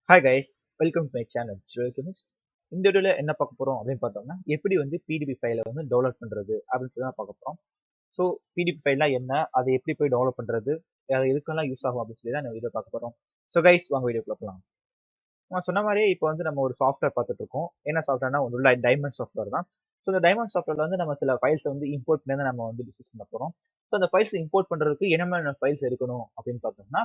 Hi guys, welcome to my channel Chiral Chemists. இந்த வீடியோல என்ன பார்க்க போறோம் அப்படின்னு பார்த்தோம்னா எப்படி வந்து PDB ஃபைலை வந்து டவுன்லோட் பண்றது அப்படின்னு சொல்லி தான் பார்க்க போறோம். ஸோ PDB ஃபைல்லாம் என்ன, அதை எப்படி போய் டவுன்லோட் பண்றது, அது எதுக்கெல்லாம் யூஸ் ஆகும் அப்படின்னு சொல்லி தான் இந்த வீடியோ பார்க்க போறோம். ஸோ கைஸ் வாங்க வீடியோக்குள்ள போகலாம். நான் சொன்ன மாதிரியே இப்போ வந்து நம்ம ஒரு சாஃப்ட்வேர் பார்த்துட்டு இருக்கோம். என்ன சாஃப்ட்வேர்னா உள்ள டைமண்ட் சாஃப்ட்வேர் தான். ஸோ இந்த டைமண்ட் சாஃப்ட்வேர்ல வந்து நம்ம சில ஃபைல்ஸ் வந்து இம்போர்ட் பண்ணி நம்ம வந்து டிஸ்கஸ் பண்ண போறோம். ஸோ அந்த ஃபைல்ஸ் இம்போர்ட் பண்றதுக்கு என்ன ஃபைல்ஸ் எடுக்கணும் அப்படின்னு பார்த்தோம்னா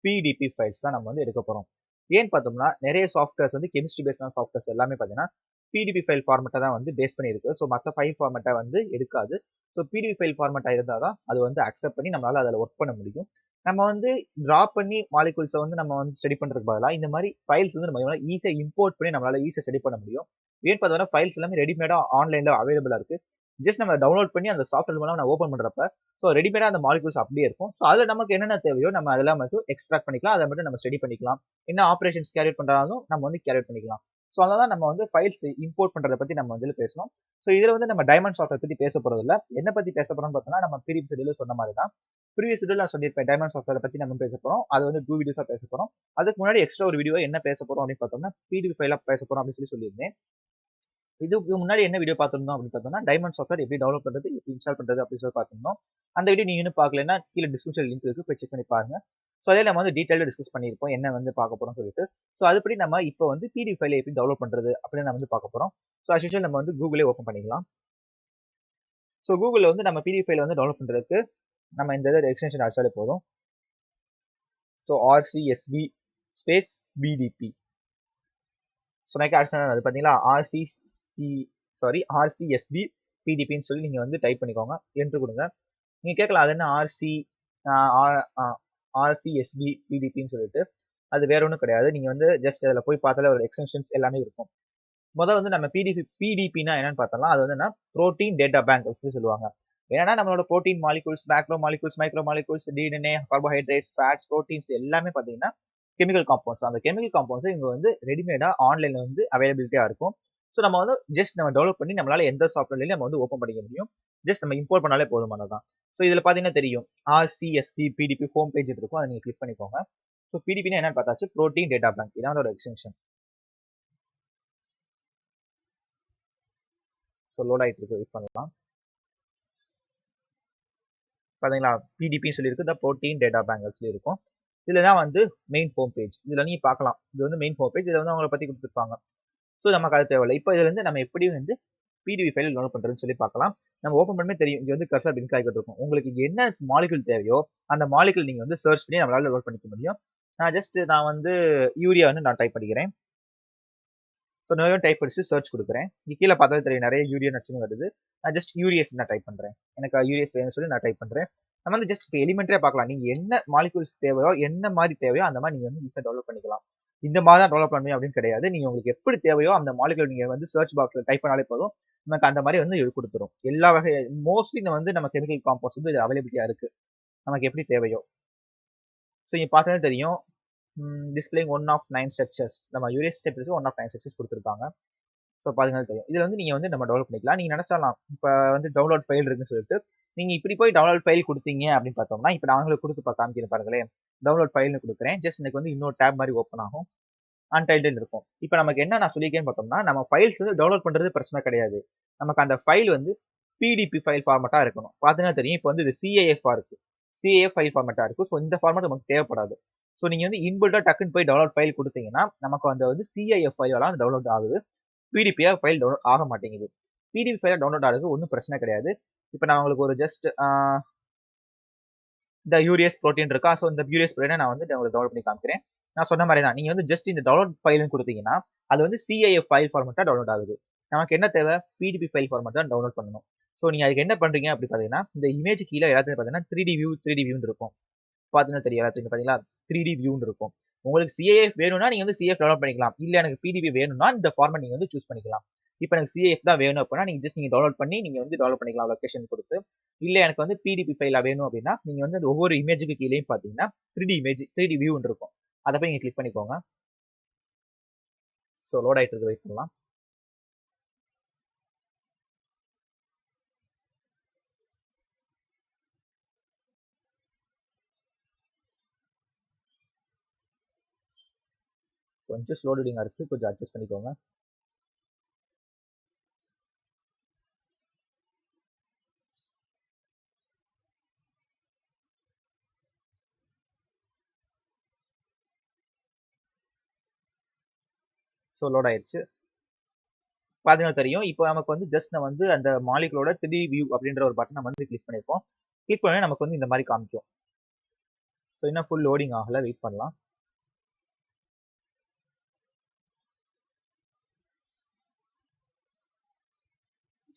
PDB ஃபைல்ஸ் தான் நம்ம வந்து எடுக்க போறோம். ஏன்னு பார்த்தோம்னா நிறைய சாஃப்ட்வேர்ஸ் வந்து கெமிஸ்ட்ரி பேஸ்டான சாஃப்ட்வேர்ஸ் எல்லாமே பார்த்தீங்கன்னா PDB ஃபைல் ஃபார்மேட்டை தான் வந்து பேஸ் பண்ணி இருக்கு. ஸோ மற்ற ஃபைல் ஃபார்மேட்டை வந்து எடுக்காது. ஸோ PDB ஃபைல் ஃபார்மேட்டாக இருந்தால் தான் அது வந்து அக்செப்ட் பண்ணி நம்மளால அதில் ஒர்க் பண்ண முடியும். நம்ம வந்து டிரா பண்ணி மாலிகுல்ஸை வந்து நம்ம வந்து ஸ்டடி பண்றதுக்கு பதிலாக இந்த மாதிரி ஃபைல்ஸ் வந்து நம்ம ஈஸியாக இம்போர்ட் பண்ணி நம்மளால ஈஸியாக ஸ்டடி பண்ண முடியும். ஏன்னு பார்த்தோம்னா ஃபைல்ஸ் எல்லாமே ரெடிமேடா ஆன்லைன்ல அவைலபிளா இருக்கு. ஜஸ்ட் நம்ம டவுன்லோட் பண்ணி அந்த சாஃப்ட்வேர் மூலம் நான் ஓப்பன் பண்றப்ப ஸோ ரெடிமேடா அந்த மாலிகுல்ஸ் அப்படியே இருக்கும். ஸோ அதில் நமக்கு என்னென்ன தேவையோ நம்ம அதெல்லாம் மட்டும் எக்ஸ்ட்ராக்ட் பண்ணிக்கலாம். அதை மட்டும் நம்ம ஸ்டடி பண்ணிக்கலாம். என்ன ஆப்ரேஷன்ஸ் கேரி பண்றாலும் நம்ம வந்து கேரி பண்ணிக்கலாம். ஸோ அதனால நம்ம வந்து ஃபைல்ஸ் இம்போர்ட் பண்றதை பத்தி நம்ம வந்து பேசணும். ஸோ இதுல வந்து நம்ம டைமண்ட் சாஃப்ட்வேர் பத்தி பேச போறது இல்ல. என்ன பத்தி பேச போறோம்னு பார்த்தோம்னா நம்ம ப்ரீவியஸ் வீடியோல சொன்ன மாதிரி தான். ப்ரீவியஸ் வீடியோல நான் சொல்லியிருப்பேன் டைமண்ட் சாஃப்ட்வேர் பத்தி நம்ம பேச போறோம். அது வந்து 2 வீடியோஸா பேச போறோம். அதுக்கு முன்னாடி எக்ஸ்ட்ரா ஒரு வீடியோ என்ன பேச போறோம் அப்படின்னு பார்த்தோம்னா PDB ஃபைலா பேச போறோம் அப்படின்னு சொல்லியிருந்தேன். இதுக்கு முன்னாடி என்ன வீடியோ பார்த்திருந்தோம் அப்படின்னு பார்த்தோம்னா டைமண்ட் சாஃப்ட்வேர் எப்படி டெவலப் பண்றது, எப்படி இன்ஸ்டால் பண்றது அப்படின்னு சொல்லி பார்த்திருந்தோம். அந்த வீடியோ நீங்க இன்னும் பார்க்கலன்னா கீழே டிஸ்கிரிப்ஷன் லிங்க் இருக்கு, போய் செக் பண்ணி பாருங்க. ஸோ அதில் நம்ம வந்து டீட்டெயிலாக டிஸ்கஸ் பண்ணியிருப்போம் என்ன வந்து பார்க்க போறோம்னு சொல்லிட்டு. ஸோ அதுபடி நம்ம இப்போ வந்து PDB ஃபைலை எப்படி டெவலப் பண்றது அப்படின்னு நம்ம வந்து பார்க்க போறோம். ஸோ அஸ் யூஷுவல் நம்ம வந்து கூகுளே ஓப்பன் பண்ணிக்கலாம். ஸோ கூகுளில் வந்து நம்ம PDB ஃபைலை வந்து டெவலப் பண்றதுக்கு நம்ம இந்த இதை எக்ஸ்டென்ஷன் அடிச்சாலே போதும். So RCSB space BDP. So நான் அடிச்சேன் அது பார்த்தீங்களா RCSB PDPன்னு சொல்லி நீங்கள் வந்து டைப் பண்ணிக்கோங்க, என்ட்ரு கொடுங்க. நீங்கள் கேட்கலாம் அது என்ன RCSB PDPன்னு சொல்லிட்டு. அது வேற ஒன்றும் கிடையாது. நீங்கள் வந்து ஜஸ்ட் அதில் போய் பார்த்தாலே ஒரு எக்ஸ்டென்ஷன்ஸ் எல்லாமே இருக்கும். முதல்ல வந்து நம்ம PDPனா என்னன்னு பார்த்தோம்னா அது வந்து என்ன புரோட்டீன் டேட்டா பேங்க் அப்படின்னு சொல்லுவாங்க. ஏன்னா நம்மளோட protein molecules, macro molecules, micro molecules, DNA, carbohydrates, fats, proteins எல்லாமே பார்த்தீங்கன்னா கெமிக்கல் காம்பவுண்ட்ஸ். அந்த கெமிக்கல் காம்பவுண்ட்ஸ் இங்க வந்து ரெடிமேடா ஆன்லைன்ல வந்து அவைலபிலிட்டியா இருக்கும். ஸோ நம்ம வந்து ஜஸ்ட் நம்ம டெவலப் பண்ணி நம்மளால எந்த சாஃப்ட்வேர்லையும் நம்ம வந்து ஓப்பன் பண்ணிக்க முடியும். ஜஸ்ட் நம்ம இம்போர்ட் பண்ணாலே போதுமானதான். ஸோ இதுல பாத்தீங்கன்னா தெரியும் RCSB PDP ஹோம் பேஜ் இருக்கும், அதை நீங்க கிளிக் பண்ணிக்கோங்க. ஸோ PDPனா என்னன்னு பார்த்தாச்சு, புரோட்டீன் டேட்டா பேங்க். இதான் அதோட எக்ஸ்டென்ஷன். ஸோ லோட் ஆயிட்டு இருக்கு, வெயிட் பண்ணலாம். பாத்தீங்களா PDP சொல்லியிருக்கு, த புரோட்டீன் டேட்டா பேங்க் சொல்லி இருக்கும். இதுல தான் வந்து மெயின் ஹோம் பேஜ். இதுல நீங்க பார்க்கலாம், இது வந்து மெயின் ஹோம் பேஜ். இதுல வந்து அவங்களை பத்தி கொடுத்துருப்பாங்க. ஸோ நமக்கு அது தேவையில்லை. இப்போ இதுல இருந்து நம்ம எப்படி வந்து PDB ஃபைல் டவுன்லோட் பண்றதுன்னு சொல்லி பார்க்கலாம். நம்ம ஓப்பன் பண்ணவே தெரியும், இங்க வந்து கர்சர் பிங்க் ஆகிட்டு இருக்கும். உங்களுக்கு என்ன மாலிகுல் தேவையோ அந்த மாலிகுல் நீங்க வந்து சர்ச் பண்ணி நம்மளால லோட் பண்ணிக்க முடியும். நான் வந்து யூரியான்னு நான் டைப் பண்ணிக்கிறேன். ஸோ நான் டைப் படிச்சு சர்ச் கொடுக்குறேன். இங்க கீழே பார்த்தாலே தெரியும் நிறைய யூரியா நச்சுன்னு வருது. நான் ஜஸ்ட் யூரியஸ் நான் டைப் பண்றேன். எனக்கு யூரியஸ் வேணும்னு சொல்லி நான் டைப் பண்றேன். நம்ம வந்து ஜஸ்ட் இப்போ எலிமெண்டரே பார்க்கலாம். நீங்க என்ன மாலிகுல்ஸ் தேவையோ என்ன மாதிரி தேவையோ அந்த மாதிரி நீங்க வந்து ஈஸியாக டெவலப் பண்ணிக்கலாம். இந்த மாதிரி தான் டெவலப் பண்ணணும் அப்படின்னு கிடையாது. நீங்க உங்களுக்கு எப்படி தேவையோ அந்த மாலிகுல் நீங்க வந்து சர்ச் பாக்ஸ்ல டைப் பண்ணாலே போதும், நமக்கு அந்த மாதிரி வந்து கொடுத்துரும். எல்லா வகை மோஸ்ட்லி வந்து நம்ம கெமிக்கல் காம்பவுண்ட்ஸ் வந்து அவைலபிலிட்டியா இருக்கு, நமக்கு எப்படி தேவையோ. ஸோ இங்க பார்த்தாலே தெரியும் டிஸ்பிளேயிங் 1 of 9 ஸ்ட்ரக்சர்ஸ். நம்ம யூரியஸ் ஸ்டெப் 1 of 9 ஸ்ட்ரக்சர்ஸ் கொடுத்துருக்காங்க. ஸோ பார்த்தீங்கன்னா தெரியும். இதுல வந்து நீங்க வந்து நம்ம டெவலப் பண்ணிக்கலாம். நீங்க நினைச்சாலாம் இப்போ வந்து டவுன்லோட் ஃபைல் இருக்குன்னு சொல்லிட்டு நீங்க இப்படி போய் டவுன்லோட் ஃபைல் கொடுத்தீங்க அப்படின்னு பார்த்தோம்னா, இப்போ நான் உங்களுக்கு கொடுத்து காமிக்கிறேன் பாருங்களேன். டவுன்லோட் ஃபைல்னு கொடுக்குறேன். ஜஸ்ட் எனக்கு வந்து இன்னொரு டேப் மாதிரி ஓப்பன் ஆகும், அன்டைட்டில் இருக்கும். இப்போ நமக்கு என்ன நான் சொல்லியிருக்கேன்னு பார்த்தோம்னா, நம்ம ஃபைல்ஸ் வந்து டவுன்லோட் பண்றது பிரச்சனை கிடையாது. நமக்கு அந்த ஃபைல் வந்து PDP ஃபைல் ஃபார்மேட்டா இருக்கணும். பார்த்தீங்கன்னா தெரியும், இப்போ வந்து இது CAF இருக்கு, CAF ஃபைல் ஃபார்மேட்டா இருக்கு. ஸோ இந்த ஃபார்மேட் நமக்கு தேவைப்படாது. ஸோ நீங்க வந்து இன்பில்டா டக்குன்னு போய் டவுன்லோட் ஃபைல் கொடுத்தீங்கன்னா நமக்கு அந்த வந்து CIF ஃபைலெல்லாம் டவுன்லோட் ஆகுது, PDP ஃபைல் டவுன்லோட் ஆக மாட்டேங்குது. PDP ஃபைல் டவுன்லோட் ஆகுது ஒன்றும் பிரச்சனை கிடையாது. இப்போ நான் உங்களுக்கு ஒரு ஜஸ்ட் இந்த யூரியஸ் ப்ரோட்டீன் இருக்கா, ஸோ இந்த யூரியஸ் ப்ரோட்டீனை நான் வந்து உங்களுக்கு டவுன்லோட் பண்ணி காமிக்கிறேன். நான் சொன்ன மாதிரி தான், நீங்க வந்து ஜஸ்ட் இந்த டவுன்லோட் ஃபைல்னு கொடுத்தீங்கன்னா அது வந்து CIF ஃபைல் ஃபார்மேட்டா டவுன்லோட் ஆகுது. நமக்கு என்ன தேவை, PDP ஃபைல் ஃபார்மேட் தான் டவுன்லோட் பண்ணணும். ஸோ நீங்க அதுக்கு என்ன பண்றீங்க அப்படி பார்த்தீங்கன்னா, இந்த இமேஜ் கீழே எல்லாத்தையும் பார்த்தீங்கன்னா 3D வியூன்னு இருக்கும். பார்த்தீங்கன்னா தெரியும் எல்லாத்தையும் பார்த்தீங்களா, 3D வியூன்னு இருக்கும். உங்களுக்கு CIF வேணும்னா நீங்க வந்து CIF டவுன்லோட் பண்ணிக்கலாம். இல்ல எனக்கு PDB வேணும்னா இந்த ஃபார்மேட் நீங்க வந்து சூஸ் பண்ணிக்கலாம். இப்போ எனக்கு CIF தான் வேணும் அப்படின்னா நீங்க ஜஸ்ட் டவுன்லோட் பண்ணி நீங்க வந்து டெவலப் பண்ணிக்கலாம் லொகேஷன் கொடுத்து. இல்ல எனக்கு வந்து PDB ஃபைலா வேணும் அப்படின்னா நீங்க வந்து ஒவ்வொரு இமேஜுக்கு கீழேயும் பார்த்தீங்கன்னா 3D வியூன்னு இருக்கும். அதை போய் நீங்க கிளிக் பண்ணிக்கோங்க. ஸோ லோட் ஆயிட்டு இருக்கு, வெயிட் பண்ணலாம். கொஞ்சம் ஸ்லோ லோடிங்காக இருக்குது, கொஞ்சம் அட்ஜஸ்ட் பண்ணிக்கோங்க. ஸோ லோட் ஆயிடுச்சு. பார்த்தீங்கன்னா தெரியும். இப்போ நமக்கு வந்து ஜஸ்ட் நம்ம வந்து அந்த மாலிகுலோட 3D வியூ அப்படின்ற ஒரு பட்டன் நம்ம வந்து கிளிக் பண்ணியிருக்கோம். கிளிக் பண்ணி நமக்கு வந்து இந்த மாதிரி காமிக்கும். ஸோ இன்னும் ஃபுல் லோடிங் ஆகல, வெயிட் பண்ணலாம்.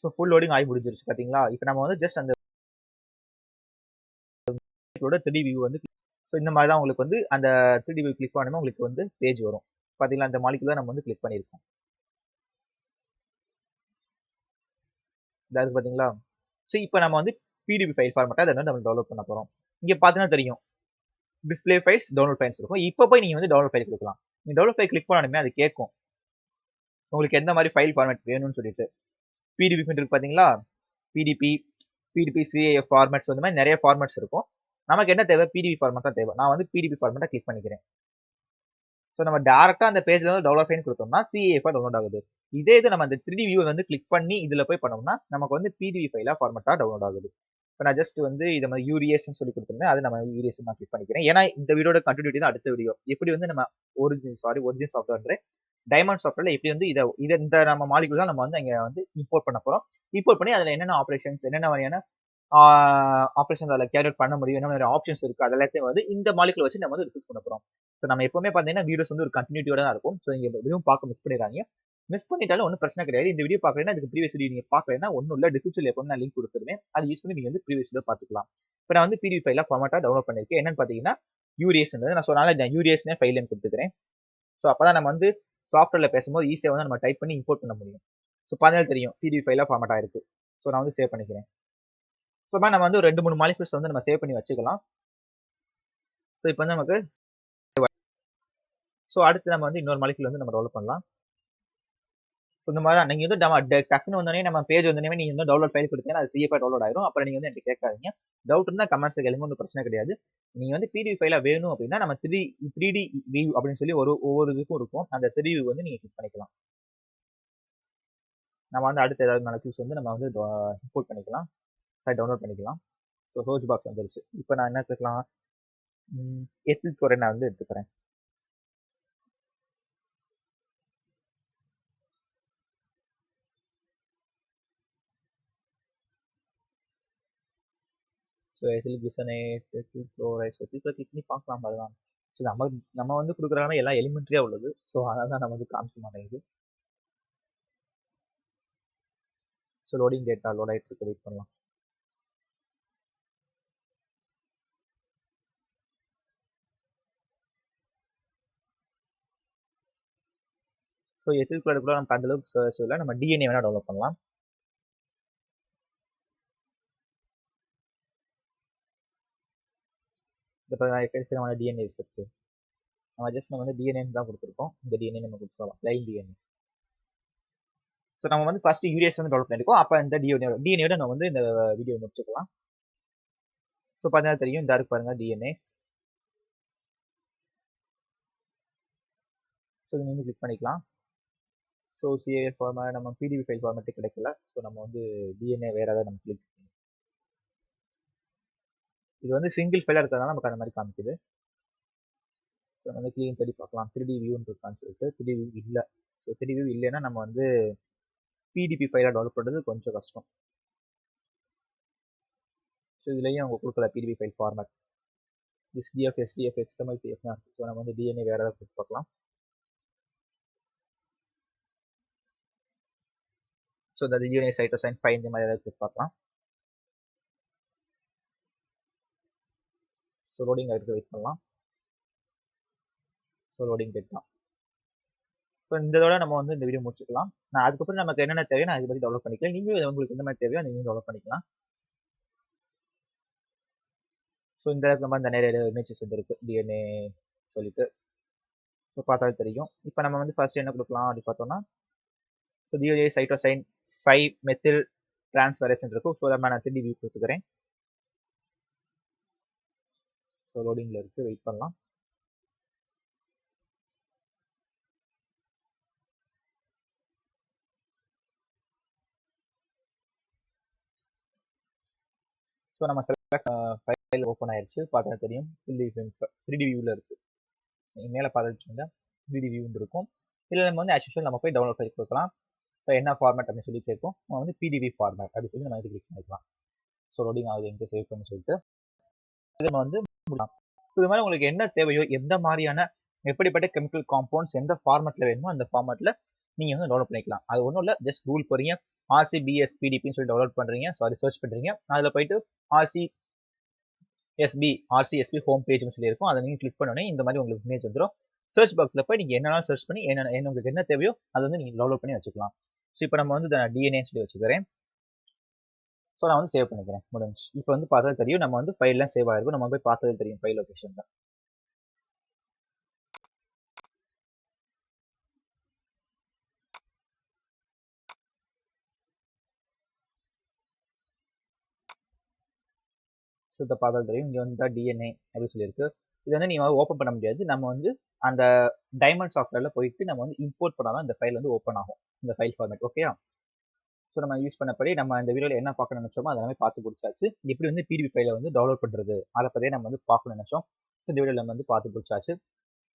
ஸோ ஃபுல் லோடிங் ஆகி முடிஞ்சிருச்சு பார்த்தீங்களா. இப்போ நம்ம வந்து ஜஸ்ட் அந்த 3D வியூ வந்து ஸோ இந்த மாதிரி தான் உங்களுக்கு வந்து அந்த 3D வியூ கிளிக் பண்ணணுமோ உங்களுக்கு வந்து பேஜ் வரும். பார்த்தீங்களா, அந்த மாலிகுலர் நம்ம வந்து கிளிக் பண்ணியிருக்கோம். இதாவது பார்த்தீங்களா. ஸோ இப்போ நம்ம வந்து PDB ஃபைல் ஃபார்மேட்டாக அதை வந்து நம்ம டெவலப் பண்ண போகிறோம். இங்கே பார்த்தீங்கன்னா தெரியும், டிஸ்பிளே ஃபைல்ஸ், டவுன்லோட் ஃபைல்ஸ் இருக்கும். இப்போ போய் நீங்கள் வந்து டவுன்லோட் ஃபைல் கொடுக்கலாம். நீங்கள் டவுன்லோட் ஃபைல் கிளிக் பண்ணணுமே அது கேட்கும் உங்களுக்கு எந்த மாதிரி ஃபைல் ஃபார்மேட் வேணும்னு சொல்லிட்டு. PDB இருக்கு பார்த்தீங்களா, PDP, CAF ஃபார்மேட்ஸ் அந்த மாதிரி நிறைய ஃபார்மேட்ஸ் இருக்கும். நமக்கு என்ன தேவை, PDB ஃபார்மேட் தான் தேவை. நான் வந்து PDB ஃபார்மேட்டை கிளிக் பண்ணிக்கிறேன். ஸோ நம்ம டேரக்டா அந்த பேஜ்ல வந்து டெவலப் ஃபைல் கொடுத்தோம்னா CAF டவுன்லோட் ஆகுது. இதே இது நம்ம அந்த 3D வியூ வந்து கிளிக் பண்ணி இதுல போய் பண்ணோம்னா நமக்கு வந்து PDB ஃபைலா ஃபார்மேட்டா டவுன்லோட் ஆகுது. இப்போ நான் ஜஸ்ட் வந்து இதை மாதிரி யூரியஸ்ன்னு சொல்லி கொடுத்துருந்தேன், அது நம்ம யூரியஸ் நான் கிளிக் பண்ணிக்கிறேன். ஏன்னா இந்த வீடியோட கண்டினியூட்டி தான் அடுத்த வீடியோ. எப்படி வந்து நம்ம ஒரிஜின் சாஃப்ட்வேர் டைமண்ட் சாஃப்ட்வேர்ல எப்படி வந்து இதை இந்த நம்ம மாலிகுல் தான் நம்ம வந்து அங்க வந்து இம்போர்ட் பண்ண போறோம். இம்போர்ட் பண்ணி அதுல என்னென்ன ஆப்ரேஷன்ஸ், என்னென்ன மாதிரியான ஆப்ரேஷன் அதில் கேரி அவுட் பண்ண முடியும், என்ன மாதிரி ஆப்ஷன்ஸ் இருக்கு, அது எல்லாத்தையும் வந்து இந்த மாலிகுல் வச்சு நம்ம வந்து டிஸ்கஸ் பண்ண போறோம். ஸோ நம்ம எப்பவுமே பார்த்தீங்கன்னா வீடியோஸ் வந்து ஒரு கண்டினியூட்டியோட தான் இருக்கும். ஸோ நீங்க வீடியோ பார்க்க மிஸ் பண்ணிடுறாங்க. மிஸ் பண்ணிட்டாலும் ஒன்றும் பிரச்சனை கிடையாது. இந்த வீடியோ பார்க்கலன்னா இதுக்கு ப்ரீவியஸ் வீடியோ நீங்க பார்க்கலன்னா ஒன்றும் இல்லை, டிஸ்கிரிப்ஷன்ல எப்பவுமே நான் லிங்க் கொடுத்துருவேன், அது யூஸ் பண்ணி நீங்க வந்து ப்ரீவியஸ் வீடியோ பார்த்துக்கலாம். இப்போ நான் வந்து PDB ஃபைலா ஃபார்மேட்டா டவுன்லோட் பண்ணிருக்கேன். என்னன்னு பார்த்தீங்கன்னா யூரியஸ், நான் சொன்னால நான் யூரியஸ்னே ஃபைல் நேம் கொடுத்துக்கிறேன். ஸோ அப்பதான் நம்ம வந்து சாஃப்ட்வேர்ல பேசும்போது ஈஸியாக வந்து நம்ம டைப் பண்ணி இம்போர்ட் பண்ண முடியும். ஸோ பார்த்தீங்கன்னா தெரியும் PDB ஃபைலா ஃபார்மேட் ஆயிருக்கு. ஸோ நான் வந்து சேவ் பண்ணிக்கிறேன். ஸோ நம்ம வந்து ஒரு 2-3 மாலிகுல்ஸ் வந்து நம்ம சேவ் பண்ணி வச்சுக்கலாம். ஸோ இப்போ வந்து நமக்கு ஸோ அடுத்து நம்ம வந்து இன்னொரு மாலிகுல் வந்து நம்ம டெவலப் பண்ணலாம். ஸோ இந்த மாதிரி தான் நீங்கள் வந்து டக்குன்னு வந்தோடனே நம்ம பேஜ் வந்தோடனே நீங்கள் வந்து டவுன்லோட் ஃபைல் கொடுத்தீங்கன்னா அது CAF டவுன்லோட் ஆயிரும். அப்புறம் நீங்கள் வந்து என்கிட்ட கேட்காதீங்க. டவுட் இருந்தால் கமெண்ட்ஸ் கேளுங்க, ஒன்றும் பிரச்சனை கிடையாது. நீங்கள் வந்து PDB ஃபைலாக வேணும் அப்படின்னா நம்ம 3D வியூ அப்படின்னு சொல்லி ஒவ்வொரு இதுக்கும் இருக்கும். அந்த 3D வியூ வந்து நீங்கள் கிளிக் பண்ணிக்கலாம். நம்ம வந்து அடுத்த ஏதாவது மாலிகுல்ஸ் வந்து நம்ம வந்து இம்போர்ட் பண்ணிக்கலாம், டவுன்லோட் பண்ணிக்கலாம். ஸோ சர்ச் பாக்ஸ் வந்துருச்சு. இப்போ நான் என்ன எடுத்துக்கலாம், எத்தில் குறை நான் வந்து எடுத்துக்கிறேன். So ethyl glycinate, ethyl chloride, ethyl click பண்ணி பார்க்கலாம். அதுதான் ஸோ நம்ம வந்து கொடுக்குறாங்க எல்லாம் எலிமெண்ட்ரியா உள்ளது. ஸோ அதனால தான் நமக்கு காமிக்க மாட்டேங்குது. ஸோ லோடிங் டேட்டா லோட் ஆகிட்டு இருக்கு, வெயிட் பண்ணலாம். ஸோ எத்தில் குளோரைட் கூட நமக்கு அந்த அளவுக்கு சர்ச் இல்லை, நம்ம DNA வேணா டெவலப் பண்ணலாம். இப்போ நம்ம DNA இருக்கு, நம்ம ஜஸ்ட் நம்ம வந்து DNA தான் கொடுத்துருக்கோம். இந்த DNA நம்ம கொடுத்துக்கலாம், லைன் DNA. ஸோ நம்ம வந்து ஃபர்ஸ்ட் யூரியஸ் வந்து டெவலப் பண்ணிருக்கோம். அப்போ இந்த டிஎன்ஏயோட நம்ம வந்து இந்த வீடியோ முடிச்சுக்கலாம். ஸோ பார்த்தீங்கன்னா தெரியும், இந்த இருக்கு பாருங்க DNAs. ஸோ இது வந்து கிளிக் பண்ணிக்கலாம். ஸோ CAF ஃபார்மேட் நம்ம PDB ஃபைல் ஃபார்மேட்டே கிடைக்கல. ஸோ நம்ம வந்து DNA வேற ஏதாவது நம்ம கிளிக் பண்ணி, இது வந்து சிங்கிள் ஃபைலாக இருக்கிறதுனால நமக்கு அந்த மாதிரி காமிக்குது. ஸோ வந்து கிளீன் பண்ணி பார்க்கலாம் 3D வியூன்னு இருக்கான்னு சொல்லிட்டு. 3D வியூ இல்லை. ஸோ 3D வியூ இல்லைன்னா நம்ம வந்து PDB ஃபைலாக டெவலப் பண்ணுறது கொஞ்சம் கஷ்டம். ஸோ இதுலேயும் அவங்க கொடுக்கல PDB file format. SDF, SDF, XML, CF தான் இருக்குது. ஸோ நம்ம வந்து DNA வேற ஏதாவது கொடுத்து பார்க்கலாம். ஸோ இந்த DNA சைட்டோசைன் 5 இந்த மாதிரி ஏதாவது கொடுத்து பார்க்கலாம். ஸோ லோடிங் ஆகிட்டு வெயிட் பண்ணலாம். So loading data. ஸோ இந்த இதோட நம்ம வந்து இந்த வீடியோ முடிச்சுக்கலாம். நான் அதுக்கப்புறம் நமக்கு என்னென்ன தேவையோ நான் இதை பற்றி டெவலப் பண்ணிக்கலாம். நீங்களும் உங்களுக்கு எந்த மாதிரி தேவையோ நீங்கள் டெவலப் பண்ணிக்கலாம். ஸோ இந்த நம்ம இந்த நிறைய இமேஜஸ் வந்து இருக்கு DNA சொல்லிட்டு. ஸோ பார்த்தாலே தெரியும். இப்போ நம்ம வந்து ஃபர்ஸ்ட் என்ன கொடுக்கலாம் அப்படி பார்த்தோம்னா, ஸோ DNA சைட்டோசைன் 5 மெத்தில் டிரான்ஸ்ஃபரேஷன் இருக்கும். ஸோ அதை நான் 3D வியூ கொடுத்துக்கிறேன். ஸோ லோடிங்கில் இருக்குது, வெயிட் பண்ணலாம். ஸோ நம்ம செலக்ட் ஃபைல் ஓப்பன் ஆயிடுச்சு. பார்த்தா தெரியும் 3D வியூவில் இருக்கு. நீங்கள் மேலே பார்த்துட்டு 3D வியூன்னு இருக்கும். இதில் நம்ம வந்து ஆஸ் யூஷுவல் நம்ம போய் டவுன்லோட் பண்ணி கொடுக்கலாம். ஸோ என்ன ஃபார்மேட் அப்படின்னு சொல்லி கேட்கும். நம்ம வந்து PDB ஃபார்மேட் அப்படின்னு சொல்லி நம்ம வந்து கிளிக் பண்ணிக்கலாம். ஸோ லோடிங் ஆகுது எங்கே சேவ் பண்ணி சொல்லிட்டு நம்ம வந்து முடியலாம். இது மாதிரி உங்களுக்கு என்ன தேவையோ, எந்த மாதிரியான எப்படிப்பட்ட கெமிக்கல் காம்பவுண்ட்ஸ் எந்த ஃபார்மேட்ல வேணுமோ அந்த ஃபார்மேட்ல நீங்க வந்து டவுன்லோட் பண்ணிக்கலாம். அது ஒன்றும் இல்லை, ஜஸ்ட் கூகுள் போறீங்க, RCBS PDPன்னு சொல்லி டவுன்லோட் பண்றீங்க. ஸோ அதை சர்ச் பண்றீங்க. அதில் போயிட்டு RCSB ஹோம் பேஜ்னு சொல்லி இருக்கும். அதை நீங்க கிளிக் பண்ணோன்னே இந்த மாதிரி உங்களுக்கு இமேஜ் வந்துடும். சர்ச் பாக்ஸ்ல போய் நீங்க என்னென்ன சர்ச் பண்ணி என்ன உங்களுக்கு என்ன தேவையோ அதை வந்து நீங்க டவுன்லோட் பண்ணி வச்சுக்கலாம். ஸோ இப்போ நம்ம வந்து DNA சொல்லி வச்சுக்கிறேன். ஸோ நான் வந்து சேவ் பண்ணிக்கிறேன். முடிஞ்சு. இப்போ வந்து பார்த்தா தெரியும் நம்ம வந்து ஃபைல்லாம் சேவ் ஆயிருக்கும். நம்ம போய் பார்த்தது தெரியும் ஃபைல் லொகேஷன் தான். ஸோ இதை பார்த்தா தெரியும். இங்கே வந்து DNA அப்படின்னு சொல்லியிருக்கு. இது வந்து நீங்க ஓப்பன் பண்ண முடியாது. நம்ம வந்து அந்த டைமண்ட் சாஃப்ட்வேர்ல போயிட்டு நம்ம வந்து இம்போர்ட் பண்ணாதான் இந்த ஃபைல் வந்து ஓப்பன் ஆகும். இந்த ஃபைல் ஃபார்மேட் ஓகேயா? ஸோ நம்ம யூஸ் பண்ணபடி நம்ம இந்த வீடியோவில் என்ன பார்க்க நினைச்சோமோ அதெல்லாமே பார்த்து முடிச்சாச்சு. எப்படி வந்து PDB ஃபைலை வந்து டவுன்லோட் பண்ணுறது அதை பற்றியே நம்ம வந்து பார்க்க நினைச்சோம். ஸோ இந்த வீடியோவில் நம்ம வந்து பார்த்து முடிச்சாச்சு.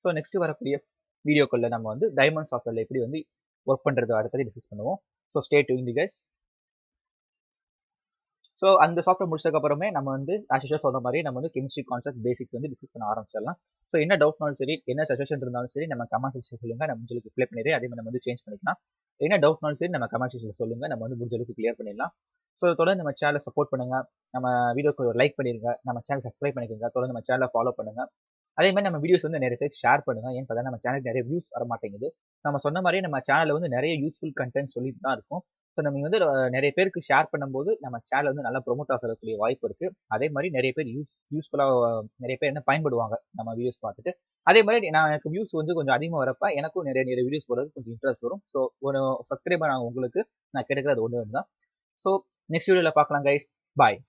ஸோ நெக்ஸ்ட் வரக்கூடிய வீடியோக்களில் நம்ம வந்து டைமண்ட் சாஃப்ட்வேர்ல எப்படி வந்து ஒர்க் பண்ணுறது அதை பற்றி டிஸ்கஸ் பண்ணுவோம். So stay tuned guys. So அந்த சாஃப்ட்வேர் முடிச்சதுக்கு அப்புறமே நம்ம வந்து ஆஸ் யூஷுவல் சொன்ன மாதிரி நம்ம வந்து கெமிஸ்ட்ரி கான்செப்ட் பேசிக்ஸ் வந்து டிஸ்கஸ் பண்ண ஆரம்பிச்சிடலாம். ஸோ என்ன டவுட்னாலும் சரி, என்ன சஜஷன் இருந்தாலும் சரி, நம்ம கமெண்ட் செக்ஷன் சொல்லுங்க, நம்ம முடிஞ்சளவுக்கு ரிப்ளை பண்ணிடுறேன். அதே மாதிரி நம்ம வந்து சேஞ்ச் பண்ணிக்கலாம். என்ன டவுட்னாலும் சரி நம்ம கமெண்ட் செக்ஷன் சொல்லுங்க, நம்ம வந்து முடிஞ்சளவுக்கு கிளியர் பண்ணிடலாம். ஸோ தொடர்ந்து நம்ம சேனலை சப்போர்ட் பண்ணுங்க, நம்ம வீடியோக்கு ஒரு லைக் பண்ணிருங்க, நம்ம சேனல் சப்ஸ்கிரைப் பண்ணிக்கோங்க, தொடர்ந்து நம்ம சேனலை ஃபாலோ பண்ணுங்க. அதே மாதிரி நம்ம வீடியோஸ் வந்து நிறைய பேருக்கு ஷேர் பண்ணுங்க. ஏன்னு பார்த்தா நம்ம சேனலுக்கு நிறைய வியூஸ் வர மாட்டேங்குது. நம்ம சொன்ன மாதிரி நம்ம சேனல்ல வந்து நிறைய யூஸ்ஃபுல் கண்டென்ட் சொல்லிட்டு தான் இருக்கும். ஸோ நம்ம வந்து நிறைய பேருக்கு ஷேர் பண்ணும்போது நம்ம சேனல் வந்து நல்லா ப்ரொமோட் ஆகிறதுக்கூடிய வாய்ப்பு இருக்கு. அதே மாதிரி நிறைய பேர் யூஸ்ஃபுல்லாக நிறைய பேர் என்ன பயன்படுவாங்க நம்ம வீடியோஸ் பார்த்துட்டு. அதே மாதிரி நான் எனக்கு வியூஸ் வந்து கொஞ்சம் அதிகமாக வரப்ப எனக்கும் நிறைய நிறைய வீடியோஸ் போடுறது கொஞ்சம் இன்ட்ரெஸ்ட் வரும். ஸோ ஒரு சப்ஸ்கிரைபர் நான் உங்களுக்கு நான் கிடைக்கிறது ஒன்று தான். ஸோ நெக்ஸ்ட் வீடியோவில் பார்க்கலாம் கைஸ். பாய்.